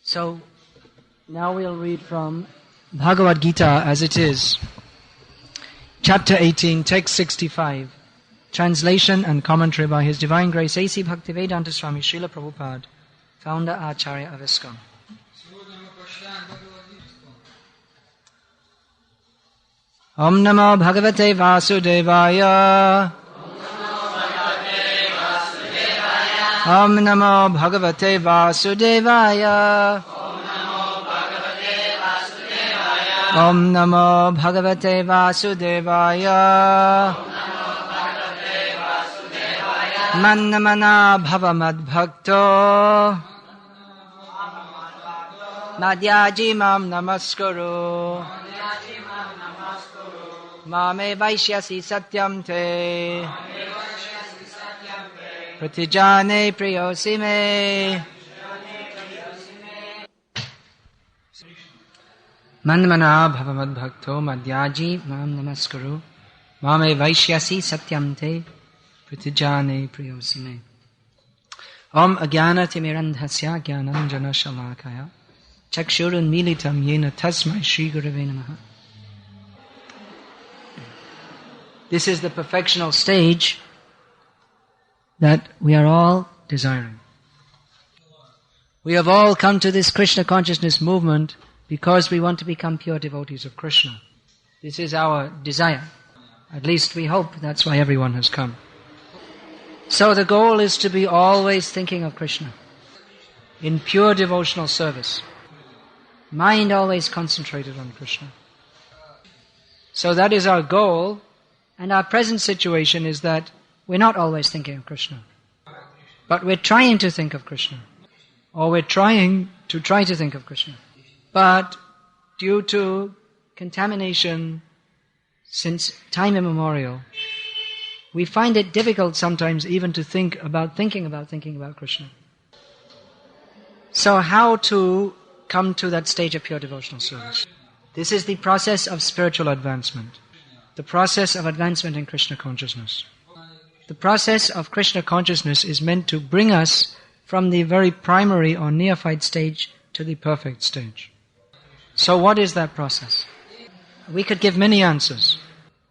So, now we'll read from Bhagavad-gita as it is. Chapter 18, text 65. Translation and commentary by His Divine Grace A.C. Bhaktivedanta Swami Srila Prabhupada, founder Acharya of ISKCON. Om Namo Bhagavate Vasudevaya. Om Namo Bhagavate Vasudevaya. Om Namo Bhagavate Vasudevaya. Mannamana Bhavamad Bhakto. Madhyaji Mam Namaskuru. Mame Vaishyasi Satyam Te. Pratijane Priyosi Me. Mannamana Bhavamad Bhakto Madhyaji Mam Namaskuru. Mame Vaishyasi Satyam Te. Pratijane Priyosi Me. Om Ajnanati Mirandhasya Jnananjana Shalakaya. Chakshurun Militam Yena Tasmai Shri Gurave Namaha. This is the perfectional stage that we are all desiring. We have all come to this Krishna consciousness movement because we want to become pure devotees of Krishna. This is our desire. At least we hope that's why everyone has come. So the goal is to be always thinking of Krishna in pure devotional service. Mind always concentrated on Krishna. So that is our goal, and our present situation is that we're not always thinking of Krishna. But we're trying to think of Krishna. Or we're trying to think of Krishna. But due to contamination since time immemorial, we find it difficult sometimes even to think about Krishna. So how to come to that stage of pure devotional service? This is the process of spiritual advancement. The process of advancement in Krishna consciousness. The process of Krishna consciousness is meant to bring us from the very primary or neophyte stage to the perfect stage. So what is that process? We could give many answers,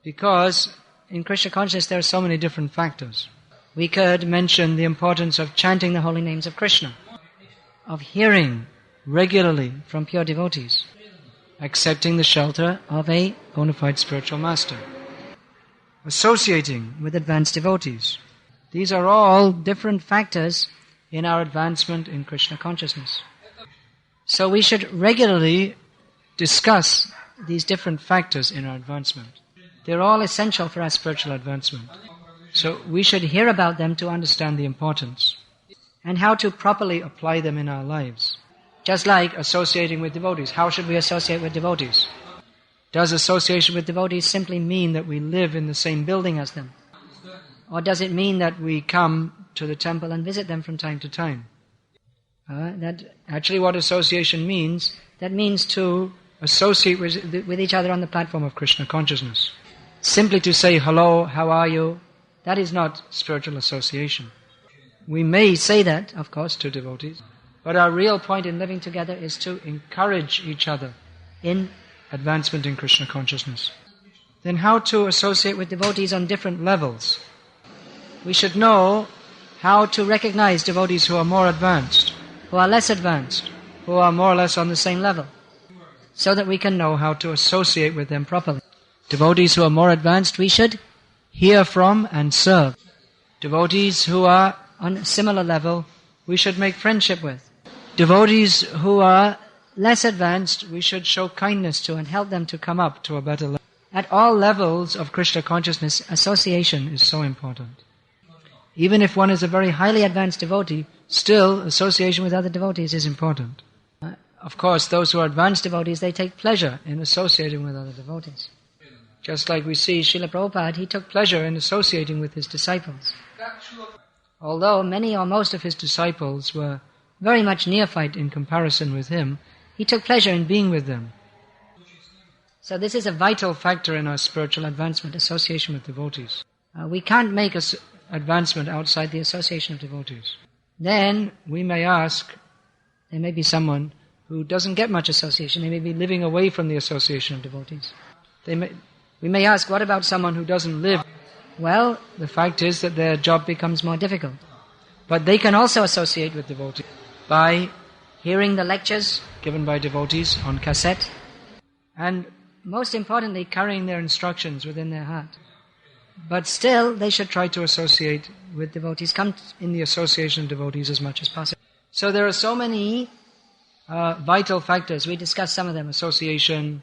because in Krishna consciousness there are so many different factors. We could mention the importance of chanting the holy names of Krishna, of hearing regularly from pure devotees, accepting the shelter of a bona fide spiritual master, associating with advanced devotees. These are all different factors in our advancement in Krishna consciousness. So we should regularly discuss these different factors in our advancement. They're all essential for our spiritual advancement. So we should hear about them to understand the importance and how to properly apply them in our lives. Just like associating with devotees. How should we associate with devotees? Does association with devotees simply mean that we live in the same building as them? Or does it mean that we come to the temple and visit them from time to time? That actually what association means, that means to associate with each other on the platform of Krishna consciousness. Simply to say, hello, how are you? That is not spiritual association. We may say that, of course, to devotees, but our real point in living together is to encourage each other in advancement in Krishna consciousness. Then how to associate with devotees on different levels? We should know how to recognize devotees who are more advanced, who are less advanced, who are more or less on the same level, so that we can know how to associate with them properly. Devotees who are more advanced, we should hear from and serve. Devotees who are on a similar level, we should make friendship with. Devotees who are less advanced, we should show kindness to and help them to come up to a better level. At all levels of Krishna consciousness, association is so important. Even if one is a very highly advanced devotee, still association with other devotees is important. Of course, those who are advanced devotees, they take pleasure in associating with other devotees. Just like we see Srila Prabhupada, he took pleasure in associating with his disciples. Although many or most of his disciples were very much neophyte in comparison with him, he took pleasure in being with them. So this is a vital factor in our spiritual advancement, association with devotees. We can't make advancement outside the association of devotees. Then we may ask, there may be someone who doesn't get much association. They may be living away from the association of devotees. We may ask, what about someone who doesn't live? Well, the fact is that their job becomes more difficult. But they can also associate with devotees by hearing the lectures given by devotees on cassette, and most importantly, carrying their instructions within their heart. But still, they should try to associate with devotees, come in the association of devotees as much as possible. So there are so many vital factors. We discussed some of them: association,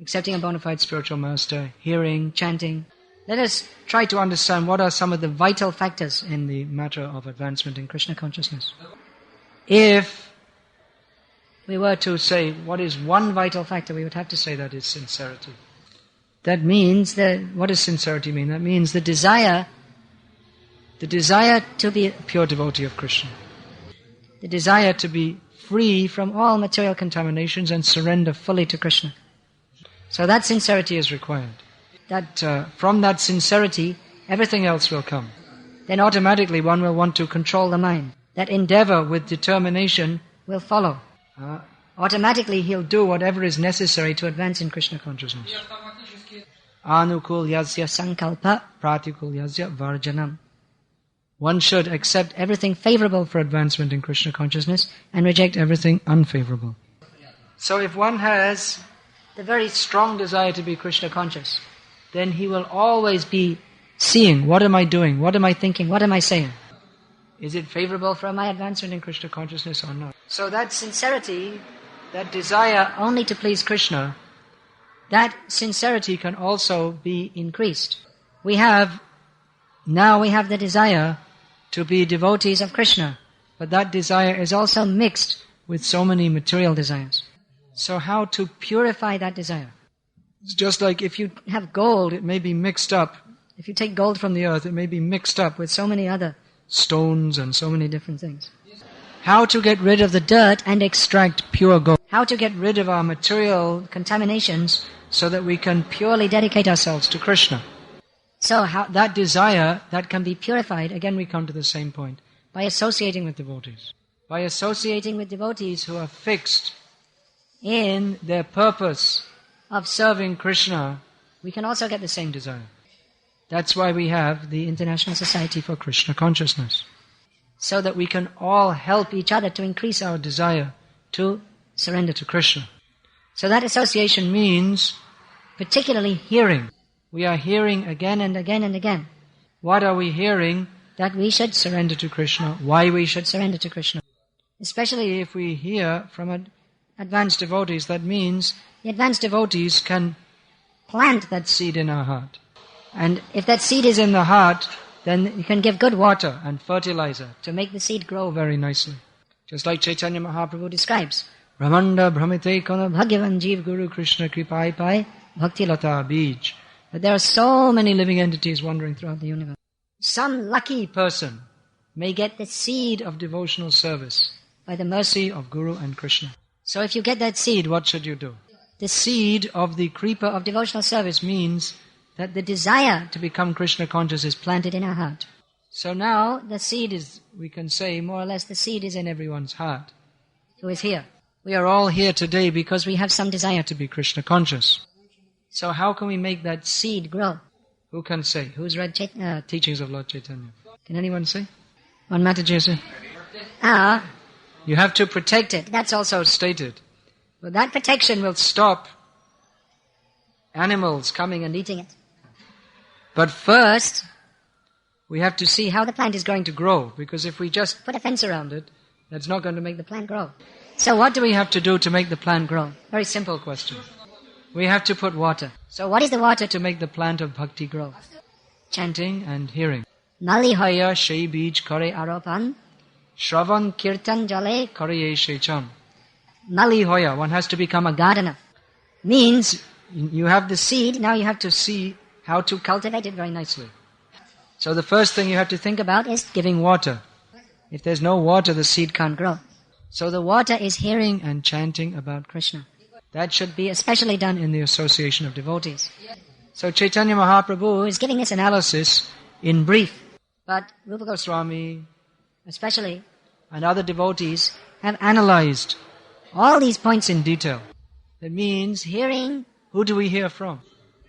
accepting a bona fide spiritual master, hearing, chanting. Let us try to understand what are some of the vital factors in the matter of advancement in Krishna consciousness. If we were to say what is one vital factor, we would have to say that is sincerity. That means that, what does sincerity mean? That means the desire to be a pure devotee of Krishna. The desire to be free from all material contaminations and surrender fully to Krishna. So that sincerity is required. That from that sincerity, everything else will come. Then automatically one will want to control the mind. That endeavor with determination will follow. Automatically he'll do whatever is necessary to advance in Krishna consciousness. Anukulyasya sankalpa pratikulyasya varjanam. One should accept everything favorable for advancement in Krishna consciousness and reject everything unfavorable. So if one has the very strong desire to be Krishna conscious, then he will always be seeing, what am I doing, what am I thinking, what am I saying? Is it favorable for my advancement in Krishna consciousness or not? So that sincerity, that desire only to please Krishna, that sincerity can also be increased. Now we have the desire to be devotees of Krishna, but that desire is also mixed with so many material desires. So how to purify that desire? It's just like if you have gold, it may be mixed up. If you take gold from the earth, it may be mixed up with so many other stones and so many different things. How to get rid of the dirt and extract pure gold. How to get rid of our material contaminations so that we can purely dedicate ourselves to Krishna. So how that desire that can be purified, again we come to the same point, by associating with devotees. By associating with devotees who are fixed in their purpose of serving Krishna, we can also get the same desire. That's why we have the International Society for Krishna Consciousness, so that we can all help each other to increase our desire to surrender to Krishna. So that association means particularly hearing. We are hearing again and again and again. What are we hearing? That we should surrender to Krishna, why we should surrender to Krishna. Especially if we hear from advanced devotees, that means the advanced devotees can plant that seed in our heart. And if that seed is in the heart, then you can give good water and fertilizer to make the seed grow very nicely. Just like Chaitanya Mahaprabhu describes, Brahmanda Brahmite Kono Bhagavan Jeev Guru Krishna Kripai Pai Bhakti Lata Bij. That there are so many living entities wandering throughout the universe. Some lucky person may get the seed of devotional service by the mercy of Guru and Krishna. So if you get that seed, what should you do? The seed of the creeper of devotional service means that the desire to become Krishna conscious is planted in our heart. So now the seed is, we can say, more or less the seed is in everyone's heart who is here. We are all here today because we have some desire to be Krishna conscious. So how can we make that seed grow? Who can say? Who's read teachings of Lord Chaitanya? Can anyone say? One Mataji say? You have to protect it. That's also stated. But that protection will stop animals coming and eating it. But first, we have to see how the plant is going to grow, because if we just put a fence around it, that's not going to make the plant grow. So what do we have to do to make the plant grow? Very simple question. We have to put water. So what is the water to make the plant of bhakti grow? Chanting and hearing. Nalihaya shei bij kare aropan, shravan kirtan jale kare shecham. Nalihoya, one has to become a gardener. Means you have the seed, now you have to see how to cultivate it very nicely. So the first thing you have to think about is giving water. If there's no water, the seed can't grow. So the water is hearing and chanting about Krishna. That should be especially done in the association of devotees. So Chaitanya Mahaprabhu is giving this analysis in brief. But Rupa Goswami, especially, and other devotees have analyzed all these points in detail. That means hearing, who do we hear from?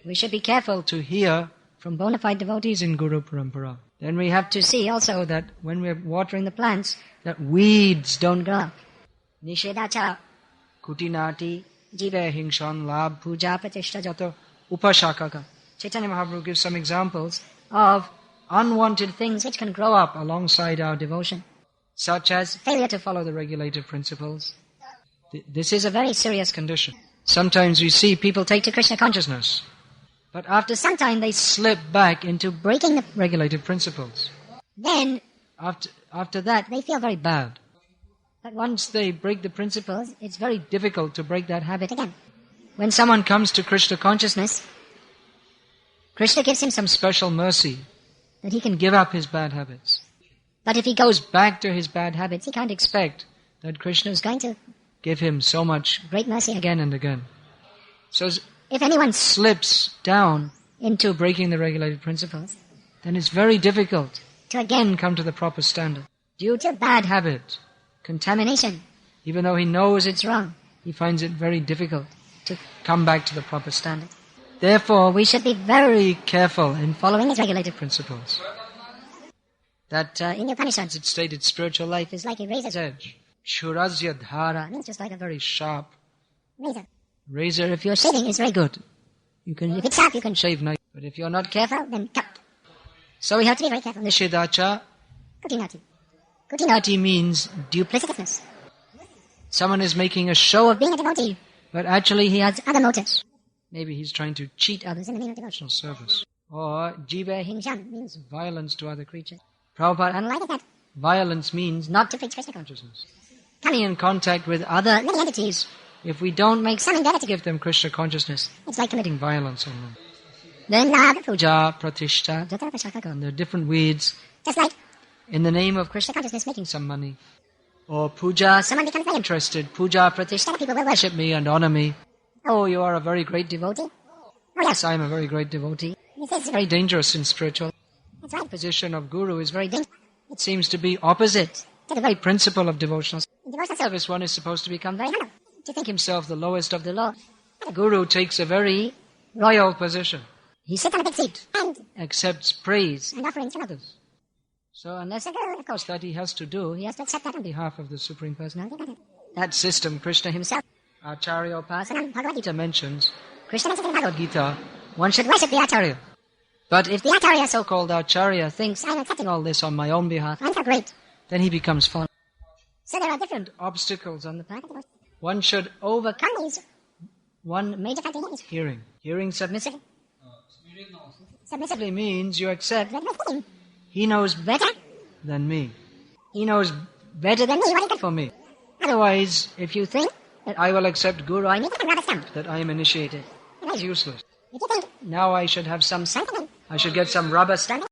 We should be careful to hear from bona fide devotees in Guru Parampara. Then we have to see also that when we're watering the plants, that weeds don't grow up. Nishedacha, kutinati, jive hingshan, lab, puja, pratishta, jato, upashakaka. Chaitanya Mahaprabhu gives some examples of unwanted things which can grow up alongside our devotion, such as failure to follow the regulative principles. This is a very serious condition. Sometimes we see people take to Krishna consciousness, but after some time they slip back into breaking the regulative principles. Then, after that, they feel very bad. But once they break the principles, it's very difficult to break that habit again. When someone comes to Krishna consciousness, Krishna gives him some special mercy that he can give up his bad habits. But if he goes back to his bad habits, he can't expect that Krishna is going to give him so much great mercy again and again. So if anyone slips down into breaking the regulated principles, then it's very difficult to again come to the proper standard. Due to bad habit, contamination, even though he knows it's wrong, he finds it very difficult to come back to the proper standard. Therefore, we should be very careful in following his regulated principles. That in the Upanishads it's stated spiritual life is like a razor's edge. Shurasya dhara means just like a very sharp razor. If you're shaving, is very good. If it's sharp, you can shave nice. But if you're not careful, then cut. So we have to be very careful. Nishedacha kutinati. Kutinati means duplicitousness. Someone is making a show of being a devotee, but actually he has other motives. Maybe he's trying to cheat others in the name of devotional service. Or jiva hingshan means violence to other creatures. Prabhupada unlike that. Violence means not to preach Krishna consciousness. Coming in contact with other living entities, if we don't make some endeavor to give them Krishna consciousness, it's like committing violence on them. Then puja, pratishta, and there are different weeds. Just like in the name of Krishna consciousness making some money. Or puja, someone becomes very interested. Puja, pratishta, people will worship me and honor me. Oh, you are a very great devotee? Oh yes, I am a very great devotee. It's very dangerous in spiritual. That's right. The position of guru is very dangerous. It seems to be opposite to the very principle of devotional service. In devotional service, one is supposed to become very humble, to think himself the lowest of the low. The guru takes a very royal position. He sits on a big seat and accepts praise and offerings from others. So unless a guru, of course, that he has to do, he has to accept that on behalf of the Supreme Personality. That system, Krishna himself, Acharya Upasanam, Bhagavad-gita mentions, Krishna mentions in Bhagavad-gita, one should worship the Acharya. But if the Acharya, so-called Acharya, thinks, I'm accepting all this on my own behalf, I'm so great, then he becomes fallen. So there are different obstacles on the path. One should overcome these. One major factor is hearing. Hearing submissively. Submissively means you accept that he knows better than me. He knows better than me what is good for me. Otherwise, if you think that I will accept Guru, I need to rubber stamp that I am initiated. It is useless. If you think, now I should have some something, I should get some rubber stamp,